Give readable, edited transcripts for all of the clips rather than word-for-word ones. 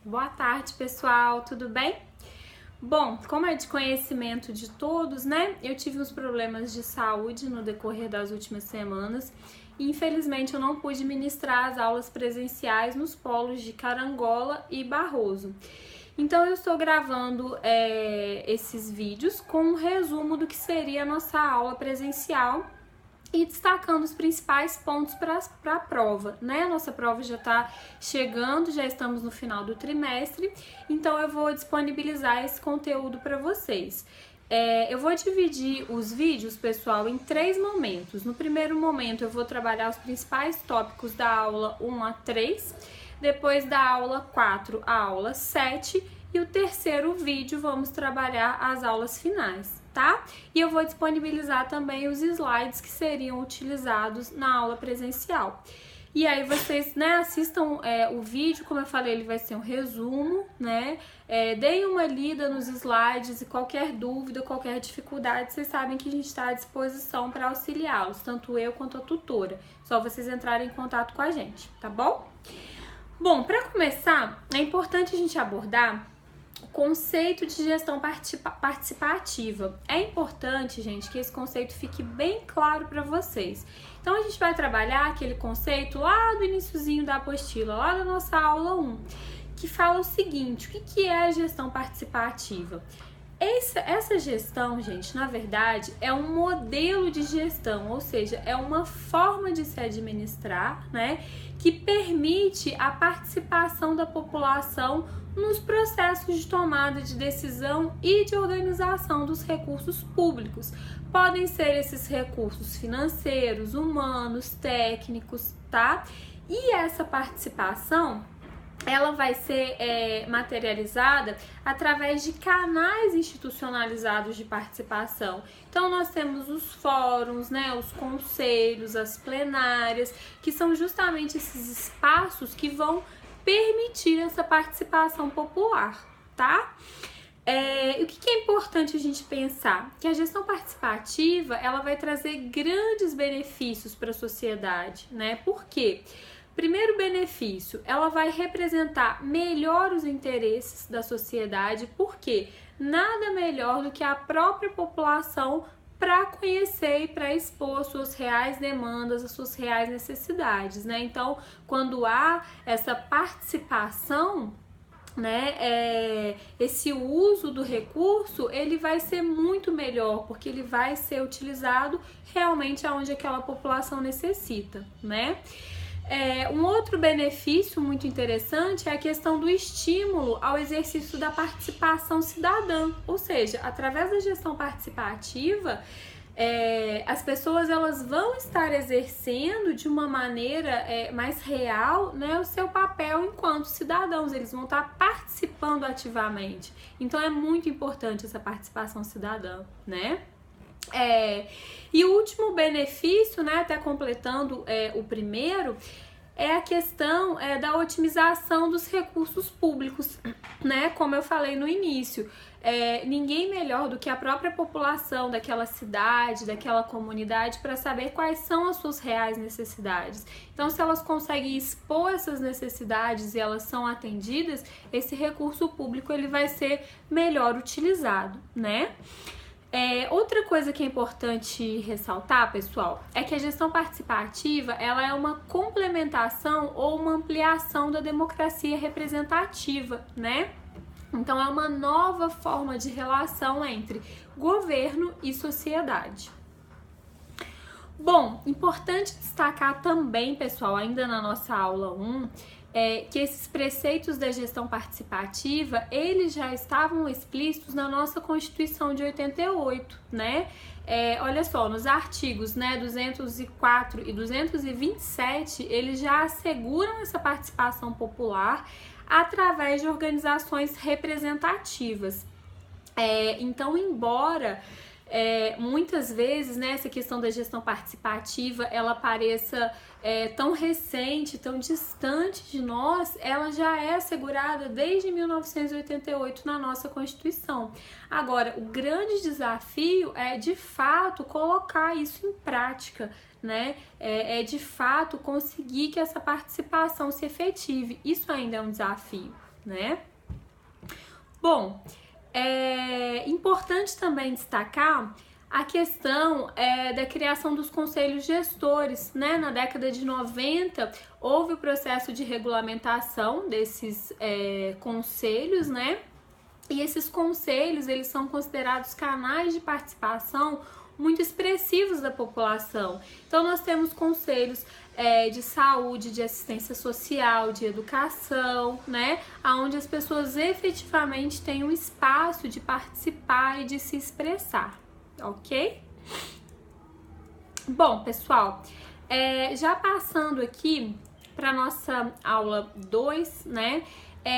Boa tarde, pessoal, tudo bem? Bom, como é de conhecimento de todos, né? Eu tive uns problemas de saúde no decorrer das últimas semanas e infelizmente eu não pude ministrar as aulas presenciais nos polos de Carangola e Barroso. Então eu estou gravando esses vídeos com um resumo do que seria a nossa aula presencial e destacando os principais pontos para a prova, né? A nossa prova já está chegando, já estamos no final do trimestre, então eu vou disponibilizar esse conteúdo para vocês. Eu vou dividir os vídeos, pessoal, em 3 momentos. No primeiro momento eu vou trabalhar os principais tópicos da aula 1 a 3, depois da aula 4 à aula 7 e o terceiro vídeo vamos trabalhar as aulas finais, tá? E eu vou disponibilizar também os slides que seriam utilizados na aula presencial. E aí vocês, assistam o vídeo, como eu falei, ele vai ser um resumo, né? Deem uma lida nos slides e qualquer dúvida, qualquer dificuldade, vocês sabem que a gente está à disposição para auxiliá-los, tanto eu quanto a tutora. Só vocês entrarem em contato com a gente, tá bom? Bom, para começar, é importante a gente abordar o conceito de gestão participativa. É importante, gente, que esse conceito fique bem claro para vocês. Então, a gente vai trabalhar aquele conceito lá do iniciozinho da apostila, lá da nossa aula 1, que fala o seguinte: o que é a gestão participativa? Essa gestão, gente, na verdade, é um modelo de gestão, ou seja, é uma forma de se administrar, né, que permite a participação da população nos processos de tomada de decisão e de organização dos recursos públicos. Podem ser esses recursos financeiros, humanos, técnicos, tá? E essa participação, ela vai ser materializada através de canais institucionalizados de participação. Então, nós temos os fóruns, né, os conselhos, as plenárias, que são justamente esses espaços que vão permitir essa participação popular, tá? O que é importante a gente pensar? Que a gestão participativa, ela vai trazer grandes benefícios para a sociedade, né? Por quê? Primeiro benefício, ela vai representar melhor os interesses da sociedade, porque nada melhor do que a própria população para conhecer e para expor as suas reais demandas, as suas reais necessidades, né? Então, quando há essa participação, né, esse uso do recurso, ele vai ser muito melhor, porque ele vai ser utilizado realmente aonde aquela população necessita, né? Um outro benefício muito interessante é a questão do estímulo ao exercício da participação cidadã, ou seja, através da gestão participativa, as pessoas elas vão estar exercendo de uma maneira mais real, né, o seu papel enquanto cidadãos, eles vão estar participando ativamente. Então é muito importante essa participação cidadã, né? E o último benefício, né, até completando o primeiro, é a questão da otimização dos recursos públicos, né? Como eu falei no início, ninguém melhor do que a própria população daquela cidade, daquela comunidade, para saber quais são as suas reais necessidades. Então, se elas conseguem expor essas necessidades e elas são atendidas, esse recurso público ele vai ser melhor utilizado, né? Outra coisa que é importante ressaltar, pessoal, é que a gestão participativa ela é uma complementação ou uma ampliação da democracia representativa, né? Então, é uma nova forma de relação entre governo e sociedade. Bom, importante destacar também, pessoal, ainda na nossa aula 1, que esses preceitos da gestão participativa, eles já estavam explícitos na nossa Constituição de 88, né? Olha só, nos artigos 204 e 227, eles já asseguram essa participação popular através de organizações representativas. Então, embora muitas vezes, né, essa questão da gestão participativa ela pareça tão recente, tão distante de nós, ela já é assegurada desde 1988 na nossa Constituição. Agora, o grande desafio é de fato colocar isso em prática, né? De fato conseguir que essa participação se efetive. Isso ainda é um desafio, né? Bom, é importante também destacar a questão da criação dos conselhos gestores, né? Na década de 90, houve o processo de regulamentação desses conselhos, né? E esses conselhos, eles são considerados canais de participação muito expressivos da população. Então, nós temos conselhos de saúde, de assistência social, de educação, né? Onde as pessoas efetivamente têm um espaço de participar e de se expressar, ok? Bom, pessoal, já passando aqui para nossa aula 2, né?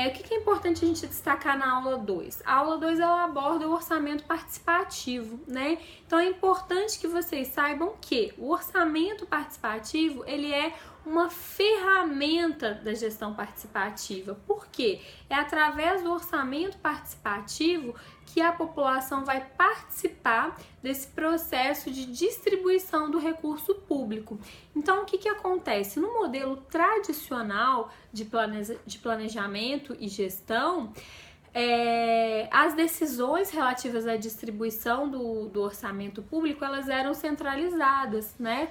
O que é importante a gente destacar na aula 2? A aula 2 ela aborda o orçamento participativo, né? Então é importante que vocês saibam que o orçamento participativo ele é uma ferramenta da gestão participativa. Por quê? É através do orçamento participativo que a população vai participar desse processo de distribuição do recurso público. Então, o que acontece? No modelo tradicional de planejamento e gestão, as decisões relativas à distribuição do orçamento público, elas eram centralizadas, né,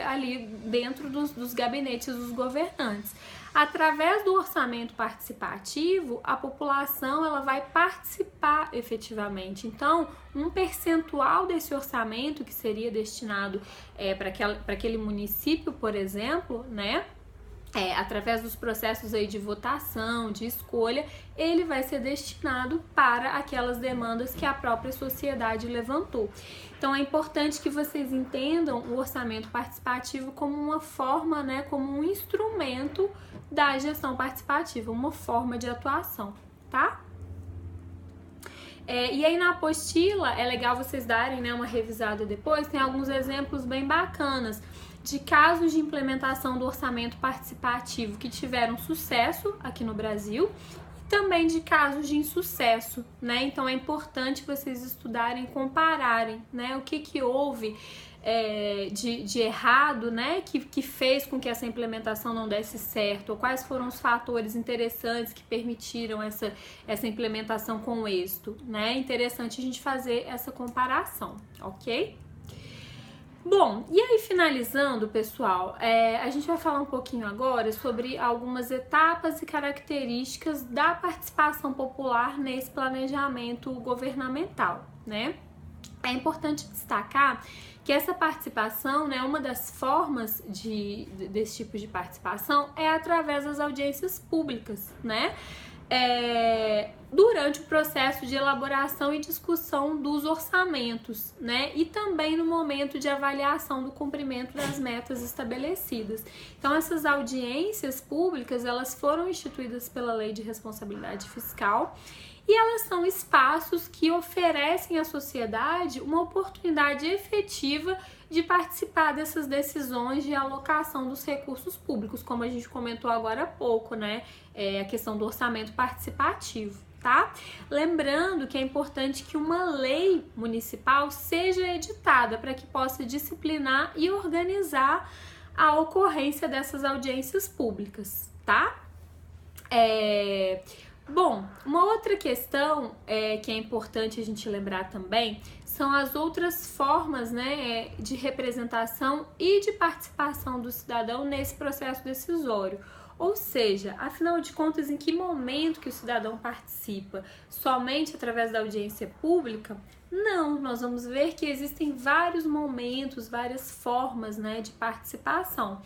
ali dentro dos gabinetes dos governantes. Através do orçamento participativo, a população ela vai participar efetivamente. Então, um percentual desse orçamento que seria destinado para aquele município, por exemplo, né? Através dos processos aí de votação, de escolha, ele vai ser destinado para aquelas demandas que a própria sociedade levantou. Então é importante que vocês entendam o orçamento participativo como uma forma, né, como um instrumento da gestão participativa, uma forma de atuação, tá? E aí na apostila é legal vocês darem, né, uma revisada depois, tem alguns exemplos bem bacanas de casos de implementação do orçamento participativo que tiveram sucesso aqui no Brasil e também de casos de insucesso, né? Então é importante vocês estudarem, compararem, né? O que houve de errado, né? Que fez com que essa implementação não desse certo, ou quais foram os fatores interessantes que permitiram essa implementação com êxito, né? É interessante a gente fazer essa comparação, ok? Bom, e aí finalizando, pessoal, a gente vai falar um pouquinho agora sobre algumas etapas e características da participação popular nesse planejamento governamental, né? É importante destacar que essa participação, né, uma das formas desse tipo de participação é através das audiências públicas, né? Durante o processo de elaboração e discussão dos orçamentos, né? E também no momento de avaliação do cumprimento das metas estabelecidas. Então, essas audiências públicas, elas foram instituídas pela Lei de Responsabilidade Fiscal e elas são espaços que oferecem à sociedade uma oportunidade efetiva de participar dessas decisões de alocação dos recursos públicos, como a gente comentou agora há pouco, né? A questão do orçamento participativo, tá? Lembrando que é importante que uma lei municipal seja editada para que possa disciplinar e organizar a ocorrência dessas audiências públicas, tá? Bom, uma outra questão que é importante a gente lembrar também são as outras formas, né, de representação e de participação do cidadão nesse processo decisório. Ou seja, afinal de contas, em que momento que o cidadão participa? Somente através da audiência pública? Não, nós vamos ver que existem vários momentos, várias formas, né, de participação.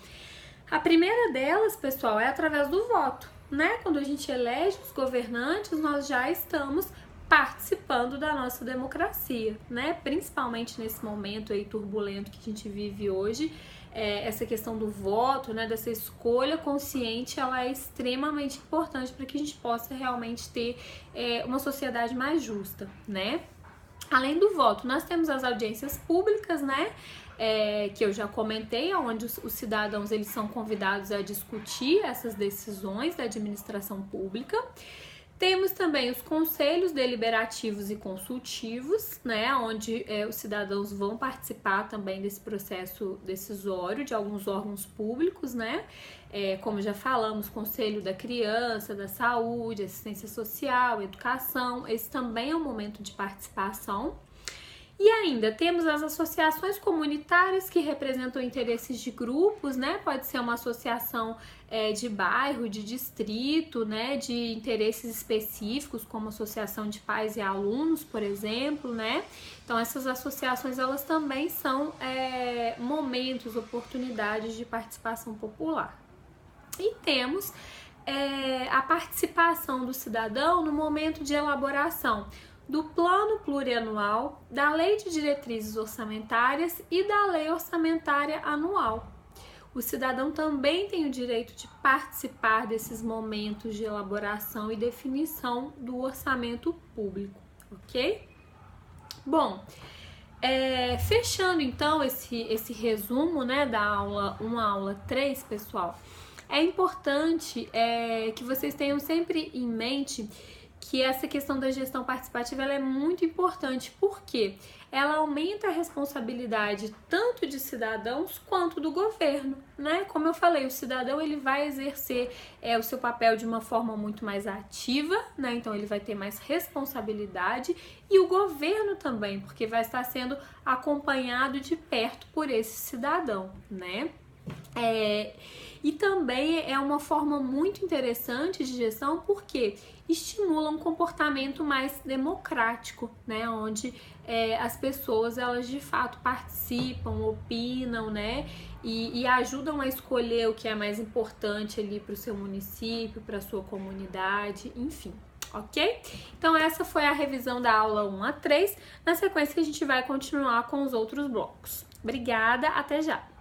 A primeira delas, pessoal, é através do voto, né? Quando a gente elege os governantes, nós já estamos participando da nossa democracia, né? Principalmente nesse momento aí turbulento que a gente vive hoje, essa questão do voto, né? Dessa escolha consciente, ela é extremamente importante para que a gente possa realmente ter uma sociedade mais justa, né? Além do voto, nós temos as audiências públicas, né? Que eu já comentei, onde os cidadãos eles são convidados a discutir essas decisões da administração pública. Temos também os conselhos deliberativos e consultivos, né, onde os cidadãos vão participar também desse processo decisório de alguns órgãos públicos, né, como já falamos, Conselho da Criança, da Saúde, Assistência Social, Educação, esse também é um momento de participação. E ainda temos as associações comunitárias que representam interesses de grupos, né? Pode ser uma associação de bairro, de distrito, né? De interesses específicos, como associação de pais e alunos, por exemplo, né? Então essas associações elas também são momentos, oportunidades de participação popular. E temos a participação do cidadão no momento de elaboração do Plano Plurianual, da Lei de Diretrizes Orçamentárias e da Lei Orçamentária Anual. O cidadão também tem o direito de participar desses momentos de elaboração e definição do orçamento público, ok? Bom, fechando então esse resumo, né, da aula 3, pessoal, é importante que vocês tenham sempre em mente que essa questão da gestão participativa ela é muito importante, porque ela aumenta a responsabilidade tanto de cidadãos quanto do governo, né? Como eu falei, o cidadão ele vai exercer o seu papel de uma forma muito mais ativa, né? Então ele vai ter mais responsabilidade, e o governo também, porque vai estar sendo acompanhado de perto por esse cidadão, né? E também é uma forma muito interessante de gestão porque estimula um comportamento mais democrático, né? Onde as pessoas elas de fato participam, opinam, né? E ajudam a escolher o que é mais importante ali para o seu município, para a sua comunidade, enfim. Ok? Então essa foi a revisão da aula 1 a 3. Na sequência a gente vai continuar com os outros blocos. Obrigada, até já!